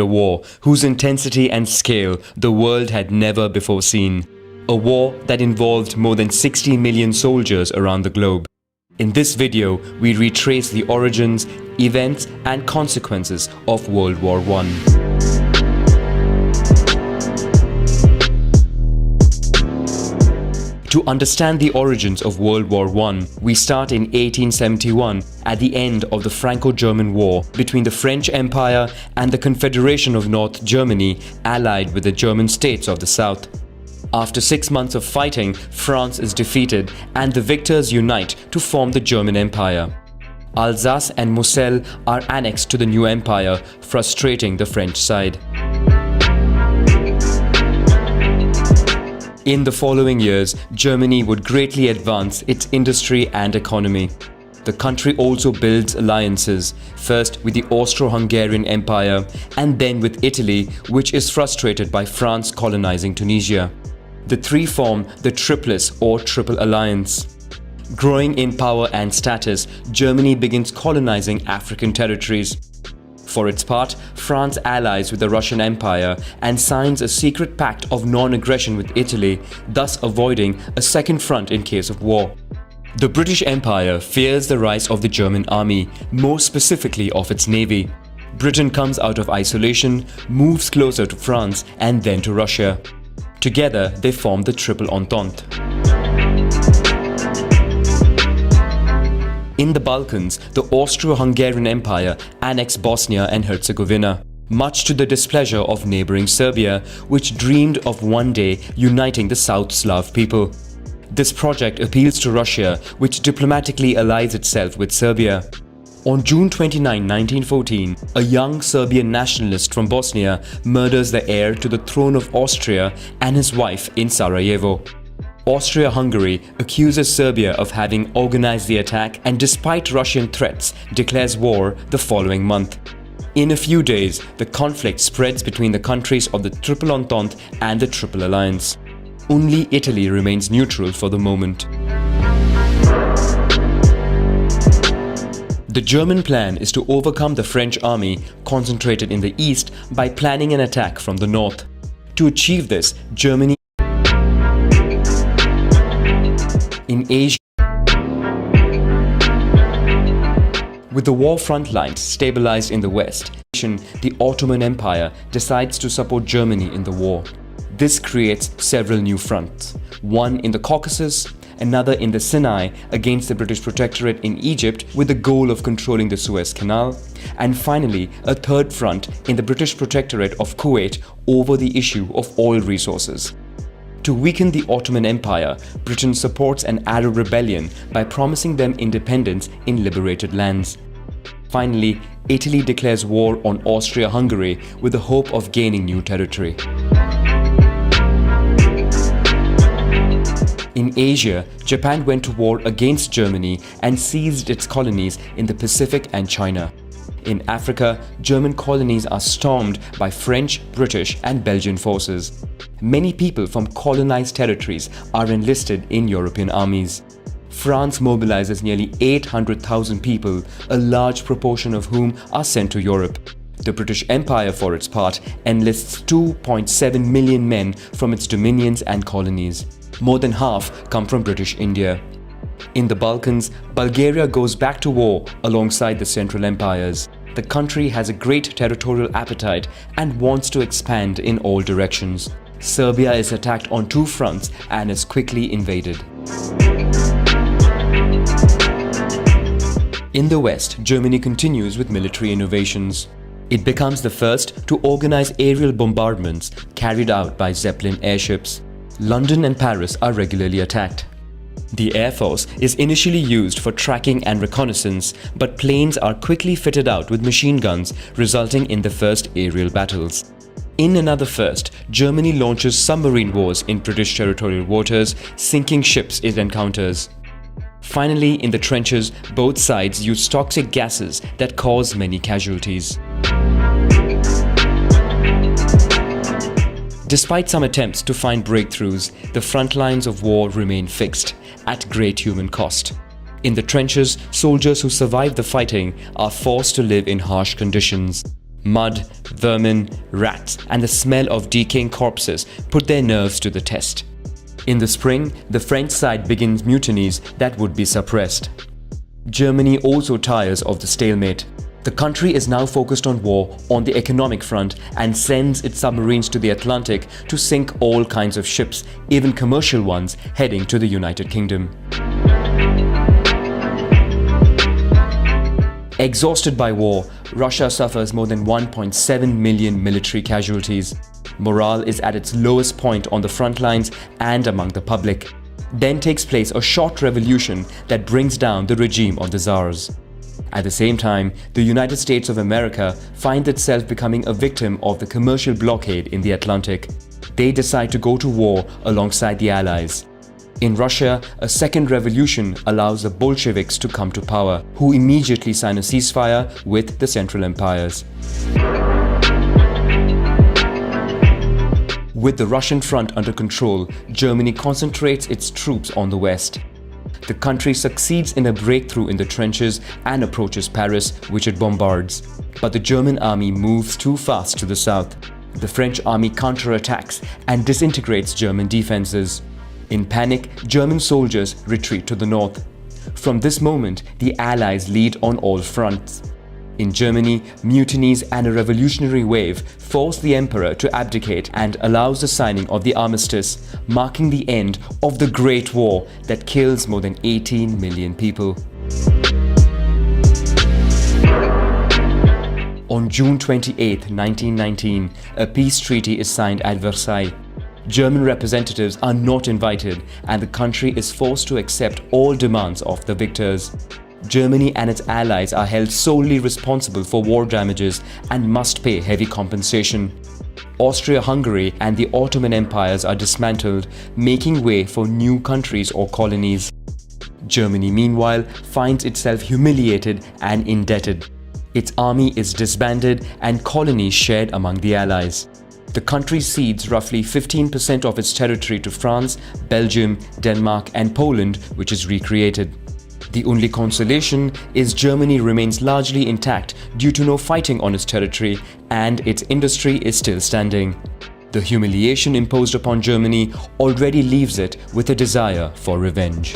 A war whose intensity and scale the world had never before seen. A war that involved more than 60 million soldiers around the globe. In this video, we retrace the origins, events, and consequences of World War I. To understand the origins of World War I, we start in 1871 at the end of the Franco-German War between the French Empire and the Confederation of North Germany, allied with the German states of the south. After 6 months of fighting, France is defeated and the victors unite to form the German Empire. Alsace and Moselle are annexed to the new empire, frustrating the French side. In the following years, Germany would greatly advance its industry and economy. The country also builds alliances, first with the Austro-Hungarian Empire and then with Italy, which is frustrated by France colonizing Tunisia. The three form the Triplice or Triple Alliance. Growing in power and status, Germany begins colonizing African territories. For its part, France allies with the Russian Empire and signs a secret pact of non-aggression with Italy, thus avoiding a second front in case of war. The British Empire fears the rise of the German army, more specifically of its navy. Britain comes out of isolation, moves closer to France and then to Russia. Together, they form the Triple Entente. In the Balkans, the Austro-Hungarian Empire annexed Bosnia and Herzegovina, much to the displeasure of neighboring Serbia, which dreamed of one day uniting the South Slav people. This project appeals to Russia, which diplomatically allies itself with Serbia. On June 29, 1914, a young Serbian nationalist from Bosnia murders the heir to the throne of Austria and his wife in Sarajevo. Austria-Hungary accuses Serbia of having organized the attack and, despite Russian threats, declares war the following month. In a few days, the conflict spreads between the countries of the Triple Entente and the Triple Alliance. Only Italy remains neutral for the moment. The German plan is to overcome the French army concentrated in the east by planning an attack from the north. To achieve this, Germany in Asia. With the war front lines stabilized in the west, the Ottoman Empire decides to support Germany in the war. This creates several new fronts, one in the Caucasus, another in the Sinai against the British Protectorate in Egypt with the goal of controlling the Suez Canal, and finally a third front in the British Protectorate of Kuwait over the issue of oil resources. To weaken the Ottoman Empire, Britain supports an Arab rebellion by promising them independence in liberated lands. Finally, Italy declares war on Austria-Hungary with the hope of gaining new territory. In Asia, Japan went to war against Germany and seized its colonies in the Pacific and China. In Africa, German colonies are stormed by French, British and Belgian forces. Many people from colonized territories are enlisted in European armies. France mobilizes nearly 800,000 people, a large proportion of whom are sent to Europe. The British Empire, for its part, enlists 2.7 million men from its dominions and colonies. More than half come from British India. In the Balkans, Bulgaria goes back to war alongside the Central Empires. The country has a great territorial appetite and wants to expand in all directions. Serbia is attacked on two fronts and is quickly invaded. In the West, Germany continues with military innovations. It becomes the first to organize aerial bombardments carried out by Zeppelin airships. London and Paris are regularly attacked. The Air Force is initially used for tracking and reconnaissance, but planes are quickly fitted out with machine guns, resulting in the first aerial battles. In another first, Germany launches submarine wars in British territorial waters, sinking ships it encounters. Finally, in the trenches, both sides use toxic gases that cause many casualties. Despite some attempts to find breakthroughs, the front lines of war remain fixed, at great human cost. In the trenches, soldiers who survive the fighting are forced to live in harsh conditions. Mud, vermin, rats, and the smell of decaying corpses put their nerves to the test. In the spring, the French side begins mutinies that would be suppressed. Germany also tires of the stalemate. The country is now focused on war on the economic front and sends its submarines to the Atlantic to sink all kinds of ships, even commercial ones, heading to the United Kingdom. Exhausted by war, Russia suffers more than 1.7 million military casualties. Morale is at its lowest point on the front lines and among the public. Then takes place a short revolution that brings down the regime of the Tsars. At the same time, the United States of America finds itself becoming a victim of the commercial blockade in the Atlantic. They decide to go to war alongside the Allies. In Russia, a second revolution allows the Bolsheviks to come to power, who immediately sign a ceasefire with the Central Empires. With the Russian front under control, Germany concentrates its troops on the west. The country succeeds in a breakthrough in the trenches and approaches Paris, which it bombards. But the German army moves too fast to the south. The French army counterattacks and disintegrates German defenses. In panic, German soldiers retreat to the north. From this moment, the Allies lead on all fronts. In Germany, mutinies and a revolutionary wave force the emperor to abdicate and allows the signing of the armistice, marking the end of the Great War that kills more than 18 million people. On June 28, 1919, a peace treaty is signed at Versailles. German representatives are not invited and the country is forced to accept all demands of the victors. Germany and its allies are held solely responsible for war damages and must pay heavy compensation. Austria-Hungary and the Ottoman empires are dismantled, making way for new countries or colonies. Germany, meanwhile, finds itself humiliated and indebted. Its army is disbanded and colonies shared among the allies. The country cedes roughly 15% of its territory to France, Belgium, Denmark and Poland, which is recreated. The only consolation is Germany remains largely intact due to no fighting on its territory and its industry is still standing. The humiliation imposed upon Germany already leaves it with a desire for revenge.